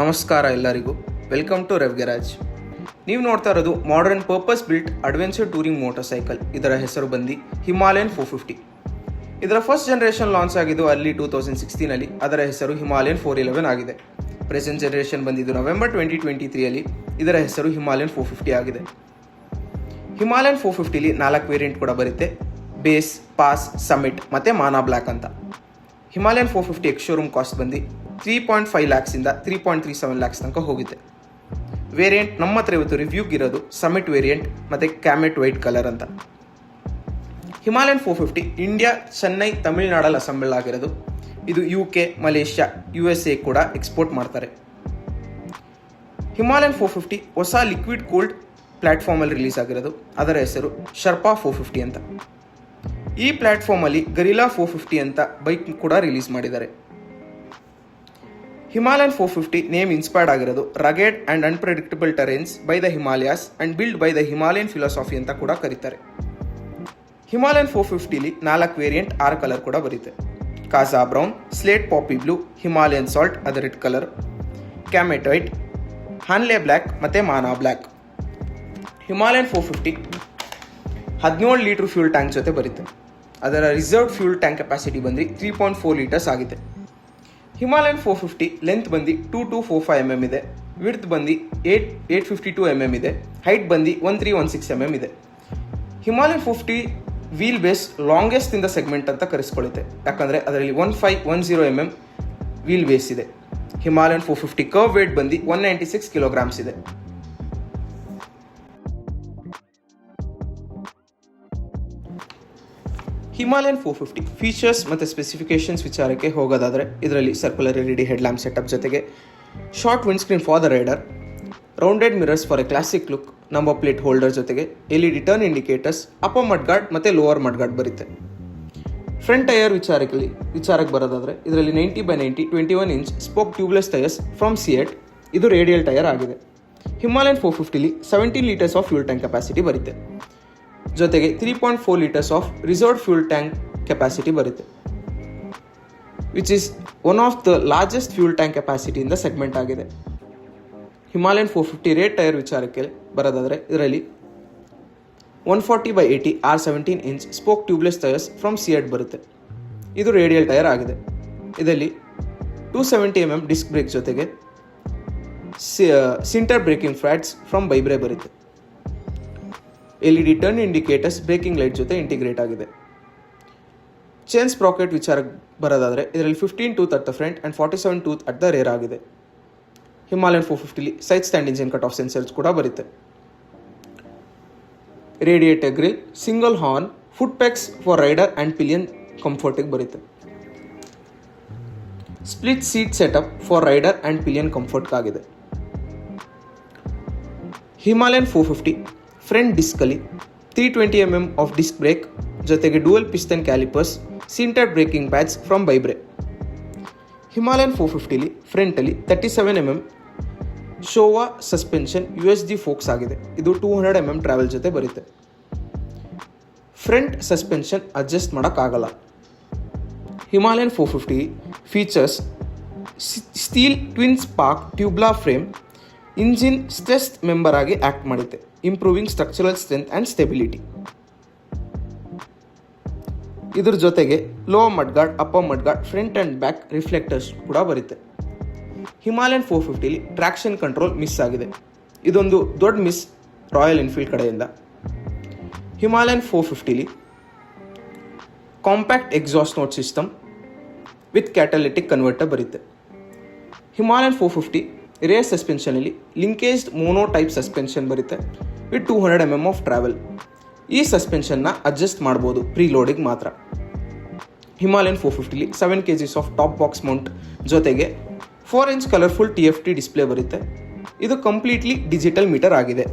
ನಮಸ್ಕಾರ ಎಲ್ಲರಿಗೂ, welcome to ರೆವ್ garage. ನೀವು ನೋಡ್ತಾ ಇರೋದು modern purpose built adventure touring motor cycle. ಇದರ ಹೆಸರು ಬಂದು ಹಿಮಾಲಯನ್ 450. ಇದರ ಫಸ್ಟ್ ಜನರೇಷನ್ ಲಾಂಚ್ ಆಗಿದ್ದು ಅಲ್ಲಿ 2016 ಅದರ ಹೆಸರು ಹಿಮಾಲಯನ್ 411 ಆಗಿದೆ. ಪ್ರೆಸೆಂಟ್ ಜನರೇಷನ್ ಬಂದಿದ್ದು ನವೆಂಬರ್ 2023 ಇದರ ಹೆಸರು ಹಿಮಾಲಯನ್ 450 ಆಗಿದೆ. ಹಿಮಾಲಯನ್ 450 4 ವೇರಿಯಂಟ್ ಕೂಡ ಬರುತ್ತೆ: ಬೇಸ್, ಪಾಸ್, ಸಮಿಟ್ ಮತ್ತು ಮಾನಾ ಬ್ಲ್ಯಾಕ್ ಅಂತ. ಹಿಮಾಲಯನ್ 450 ಎಕ್ಸ್ ಶೋರೂಮ್ ಕಾಸ್ಟ್ ಬಂದು 3.5 ಲ್ಯಾಕ್ಸಿಂದ 3.37 ಲ್ಯಾಕ್ಸ್ ತನಕ ಹೋಗುತ್ತೆ. ವೇರಿಯಂಟ್ ನಮ್ಮ ಹತ್ರ ಇವತ್ತು ರಿವ್ಯೂಗಿರೋದು ಸಮಿಟ್ ವೇರಿಯಂಟ್ ಮತ್ತು ಕ್ಯಾಮೆಟ್ ವೈಟ್ ಕಲರ್ ಅಂತ. ಹಿಮಾಲಯನ್ 450 ಇಂಡಿಯಾ, ಚೆನ್ನೈ, ತಮಿಳುನಾಡಲ್ಲಿ ಅಸೆಂಬಲ್ ಆಗಿರೋದು. ಇದು UK, ಮಲೇಷ್ಯಾ, USA ಕೂಡ ಎಕ್ಸ್ಪೋರ್ಟ್ ಮಾಡ್ತಾರೆ. ಹಿಮಾಲಯನ್ 450 ಹೊಸ ಲಿಕ್ವಿಡ್ ಕೂಲ್ಡ್ ಪ್ಲ್ಯಾಟ್ಫಾರ್ಮಲ್ಲಿ ರಿಲೀಸ್ ಆಗಿರೋದು. ಅದರ ಹೆಸರು ಶರ್ಪಾ 450 ಅಂತ. ಈ ಪ್ಲ್ಯಾಟ್ಫಾರ್ಮಲ್ಲಿ ಗರಿಲ್ಲಾ 450 ಅಂತ ಬೈಕ್ ಕೂಡ ರಿಲೀಸ್ ಮಾಡಿದ್ದಾರೆ. ಹಿಮಾಲಯನ್ 450 ನೇಮ್ ಇನ್ಸ್ಪೈರ್ಡ್ ಆಗಿರೋದು rugged and unpredictable terrains by the Himalayas and build by the Himalayan philosophy ಅಂತ ಕೂಡ ಕರೀತಾರೆ. ಹಿಮಾಲಯನ್ 450 4 ವೇರಿಯಂಟ್ 6 ಕಲರ್ ಕೂಡ ಬರುತ್ತೆ: Kaza brown, slate poppy blue, Himalayan salt ಅದು red colour, Kamet white, Hanle black ಮತ್ತು Mana black. Himalayan 450 17 litre fuel tank ಜೊತೆ ಬರುತ್ತೆ. ಅದರ ರಿಸರ್ವ್ ಫ್ಯೂಲ್ ಟ್ಯಾಂಕ್ ಕೆಪಾಸಿಟಿ ಬಂದು 3.4 ಲೀಟರ್ಸ್ ಆಗಿದೆ. ಹಿಮಾಲಯನ್ 450 ಲೆಂತ್ ಬಂದು 2245 mm ಇದೆ, ವಿಡ್ತ್ ಬಂದು 852 mm ಇದೆ, ಹೈಟ್ ಬಂದು 1316 mm ಇದೆ. Himalayan 450 wheel base longest in the segment ಅಂತ ಕರೆಸ್ಕೊಳ್ಳುತ್ತೆ, ಯಾಕಂದರೆ ಅದರಲ್ಲಿ 1510 mm ವೀಲ್ ಬೇಸ್ ಇದೆ. ಹಿಮಾಲಯನ್ 450 ಕರ್ವ್ ವೇಟ್ ಬಂದು 196 kg ಇದೆ. ಹಿಮಾಲಯನ್ 450 ಫೀಚರ್ಸ್ ಮತ್ತು ಸ್ಪೆಸಿಫಿಕೇಷನ್ಸ್ ವಿಚಾರಕ್ಕೆ ಹೋಗೋದಾದರೆ, ಇದರಲ್ಲಿ circular LED head lamp setup ಜೊತೆಗೆ short wind screen for the rider, rounded mirrors for a classic look, number plate holder ಜೊತೆಗೆ LED turn indicators, upper mud guard ಮತ್ತು lower mud guard ಬರುತ್ತೆ. Front tyre ವಿಚಾರಕ್ಕೆ ಬರೋದಾದರೆ, ಇದರಲ್ಲಿ 90/90 21 inch spoke tubeless tyres from CEAT. ಇದು radial tyre ಆಗಿದೆ. Himalayan 450 17 litres of fuel tank capacity ಬರುತ್ತೆ, ಜೊತೆಗೆ 3.4 litres of reserve fuel tank capacity ಬರುತ್ತೆ, which is one of the largest fuel tank capacity in the segment ಆಗಿದೆ. Himalayan 450 rate tyre ವಿಚಾರಕ್ಕೆ ಬರೋದಾದರೆ, ಇದರಲ್ಲಿ 140/80 R17 inch spoke tubeless tyres from CEAT ಬರುತ್ತೆ. ಇದು radial tyre ಆಗಿದೆ. ಇದರಲ್ಲಿ 270 mm ಡಿಸ್ಕ್ ಬ್ರೇಕ್ ಜೊತೆಗೆ sinter braking pads from ByBre ಬರುತ್ತೆ. LED turn indicators braking light ಜೊತೆ ಇಂಟಿಗ್ರೇಟ್ ಆಗಿದೆ. ಚೈನ್ ಸ್ಪ್ರಾಕೆಟ್ ವಿಚಾರಕ್ಕೆ ಬರೋದಾದರೆ, ಇದರಲ್ಲಿ 15 tooth at the front and 47 tooth at the rear ಆಗಿದೆ. Himalayan 450 side stand engine cut off sensors ಕೂಡ ಬರುತ್ತೆ. Radiator grill, single horn, foot pegs for rider and pillion ಕಂಫರ್ಟಿಗೆ ಬರುತ್ತೆ. Split seat setup for rider and pillion ಕಂಫರ್ಟ್ಗಾಗಿದೆ. Himalayan 450 front ಡಿಸ್ಕಲ್ಲಿ 320 mm of disc brake ಜೊತೆಗೆ dual piston calipers, sintered braking pads from ByBre. Himalayan 450 ಫ್ರಂಟಲ್ಲಿ 37 mm Showa suspension USD forks ಆಗಿದೆ. ಇದು 200 mm travel ಜೊತೆ ಬರುತ್ತೆ. ಫ್ರಂಟ್ ಸಸ್ಪೆನ್ಷನ್ ಅಡ್ಜಸ್ಟ್ ಮಾಡೋಕ್ಕಾಗಲ್ಲ. Himalayan 450 features steel twin spark tubular frame, engine stressed member ಆಗಿ act ಮಾಡುತ್ತೆ, improving structural strength and stability. ಇದ್ರ ಜೊತೆಗೆ lower mud guard, upper mud guard, front and back reflectors ಕೂಡ ಬರುತ್ತೆ. Himalayan 450 traction control miss ಆಗಿದೆ. ಇದೊಂದು ದೊಡ್ಡ ಮಿಸ್ ರಾಯಲ್ ಎನ್ಫೀಲ್ಡ್ ಕಡೆಯಿಂದ. Himalayan 450 compact exhaust note system with catalytic converter ಬರುತ್ತೆ. ಹಿಮಾಲಯನ್ 450 ರೇರ್ ಸಸ್ಪೆನ್ಷನಲ್ಲಿ ಲಿಂಕೇಜ್ಡ್ ಮೋನೋ ಟೈಪ್ ಸಸ್ಪೆನ್ಷನ್ ಬರುತ್ತೆ with 200 mm of travel. ಈ ಸಸ್ಪೆನ್ಷನ್ನ ಅಡ್ಜಸ್ಟ್ ಮಾಡ್ಬೋದು ಪ್ರೀ ಲೋಡಿಗೆ ಮಾತ್ರ. Himalayan 450 7 kg of top box mount ಜೊತೆಗೆ 4 ಇಂಚ್ ಕಲರ್ಫುಲ್ TFT ಡಿಸ್ಪ್ಲೇ ಬರುತ್ತೆ. ಇದು ಕಂಪ್ಲೀಟ್ಲಿ ಡಿಜಿಟಲ್ ಮೀಟರ್ ಆಗಿದೆ.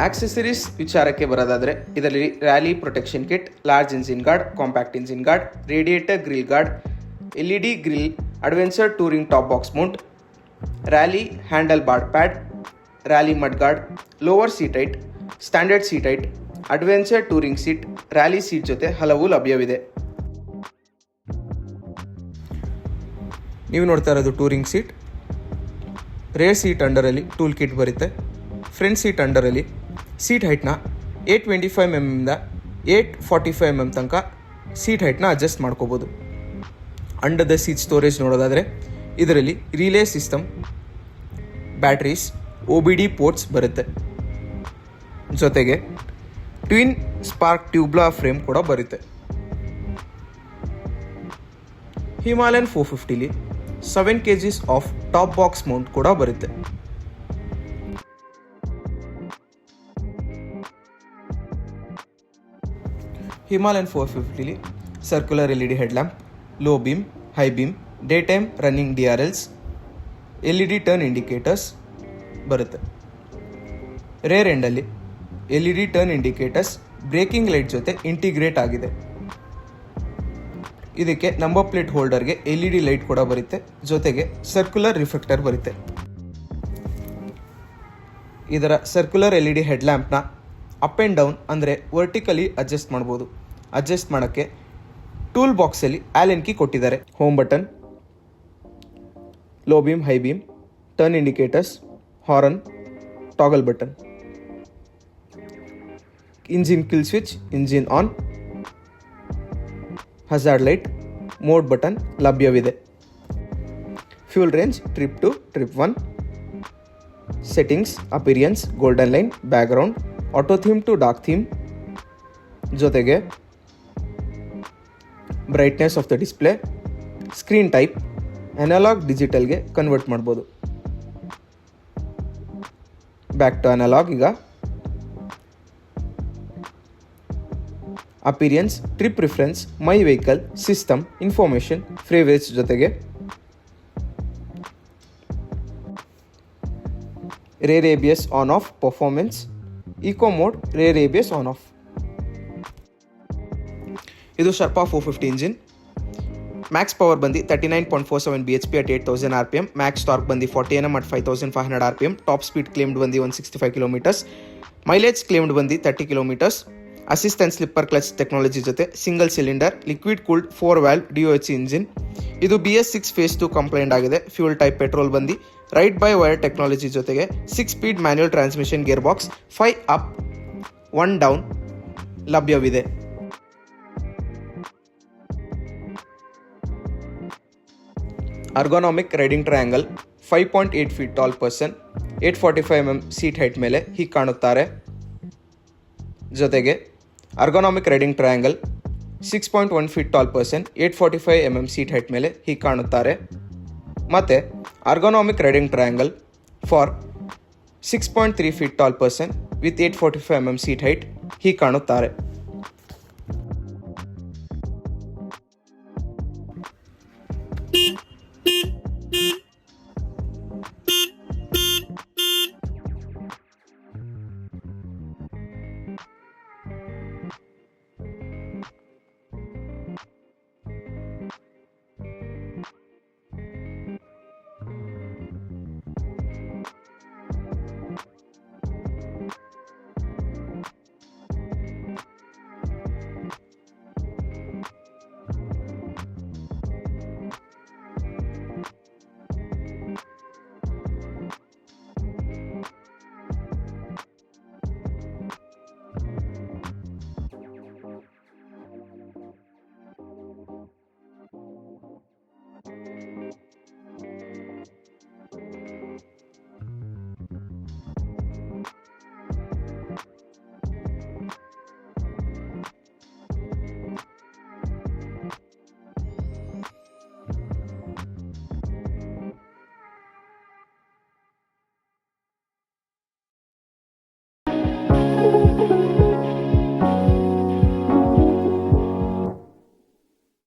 ಆಕ್ಸೆಸರೀಸ್ ವಿಚಾರಕ್ಕೆ ಬರೋದಾದರೆ, ಇದರಲ್ಲಿ rally protection kit, large engine guard, compact engine guard, radiator grill guard, LED grill, adventure touring top box mount, rally handle bar pad, rally mud guard, lower seat height, standard seat height, adventure touring seat, rally seat ಜೊತೆ ಹಲವು ಲಭ್ಯವಿದೆ. ನೀವು ನೋಡ್ತಾ ಇರೋದು touring seat. Rear seat ಅಂಡರಲ್ಲಿ tool kit ಬರುತ್ತೆ. Front seat ಅಂಡರಲ್ಲಿ seat ಹೈಟ್ನ 825 mm 845 mm ತನಕ ಸೀಟ್ ಹೈಟ್ನ ಅಡ್ಜಸ್ಟ್ ಮಾಡ್ಕೋಬೋದು. ಅಂಡರ್ ದ ಸೀಟ್ ಸ್ಟೋರೇಜ್ ನೋಡೋದಾದರೆ ಇದರಲ್ಲಿ relay system, batteries, OBD ports ಬರುತ್ತೆ. ಜೊತೆಗೆ ಟ್ವಿನ್ ಸ್ಪಾರ್ಕ್ ಟ್ಯೂಬ್ಲಾ ಫ್ರೇಮ್ ಕೂಡ ಬರುತ್ತೆ. ಹಿಮಾಲಯನ್ 450ಲಿ 7 kg of top box mount ಕೂಡ ಬರುತ್ತೆ. ಹಿಮಾಲಯನ್ 450ಲಿ circular LED headlamp, low beam, high beam, day time running DRLs, LED turn indicators ಬರುತ್ತೆ. ರೇರ್ ಎಂಡಲ್ಲಿ LED turn indicators braking light ಜೊತೆ integrate ಆಗಿದೆ. ಇದಕ್ಕೆ ನಂಬರ್ ಪ್ಲೇಟ್ ಹೋಲ್ಡರ್ಗೆ LED ಲೈಟ್ ಕೂಡ ಬರುತ್ತೆ. ಜೊತೆಗೆ ಸರ್ಕ್ಯುಲರ್ ರಿಫ್ಲೆಕ್ಟರ್ ಬರುತ್ತೆ. ಇದರ ಸರ್ಕ್ಯುಲರ್ LED ಹೆಡ್ಲ್ಯಾಂಪ್ನ ಅಪ್ ಆ್ಯಂಡ್ ಡೌನ್ ಅಂದರೆ ವರ್ಟಿಕಲಿ ಅಡ್ಜಸ್ಟ್ ಮಾಡ್ಬೋದು. ಅಡ್ಜಸ್ಟ್ ಮಾಡೋಕ್ಕೆ ಟೂಲ್ ಬಾಕ್ಸಲ್ಲಿ ಆ್ಯಲೆನ್ ಕೀ ಕೊಟ್ಟಿದ್ದಾರೆ. Home button, low beam, high beam, turn indicators, horn, toggle button, engine kill switch, engine on, hazard light, mode button ಲಭ್ಯವಿದೆ. Fuel range trip 2, trip 1, settings, appearance, golden line, background, auto theme to dark theme, ಜೊತೆಗೆ brightness of the display, screen type analog ಡಿಜಿಟಲ್ಗೆ convert ಮಾಡ್ಬೋದು. Back to analog. ಈಗ appearance, trip preference, my vehicle, system, information, ಫ್ರೀವೇಜ್ ಜೊತೆಗೆ rear ABS on off, performance, eco mode, rear ABS on off. ಇದು Sherpa 450 engine. Max power ಬಂದು 39.47 bhp at 8000 rpm. Max torque ಬಂದು 40 Nm at 5500 rpm. Top speed claimed ಬಂದು 165 km. Mileage claimed ಬಂದು 30 km. Assistant slipper clutch technology ಜೊತೆ single cylinder liquid cooled 4 valve DOHC engine. ಇದು BS6 phase 2 compliant ಆಗಿದೆ. Fuel type petrol ಬಂದು ride by wire technology ಜೊತೆಗೆ 6 speed manual transmission gear box, 5 up 1 down ಲಭ್ಯವಿದೆ. Ergonomic riding triangle 5.8 feet tall person 845 mm seat height ಮೇಲೆ ಹೀಗೆ ಕಾಣುತ್ತಾರೆ. ಜೊತೆಗೆ ergonomic riding triangle 6.1 feet tall person 845 mm seat height ಮೇಲೆ ಹೀಗೆ ಕಾಣುತ್ತಾರೆ. ಮತ್ತು ergonomic riding triangle for 6.3 feet tall person with 845 mm seat height ಹೀಗೆ ಕಾಣುತ್ತಾರೆ.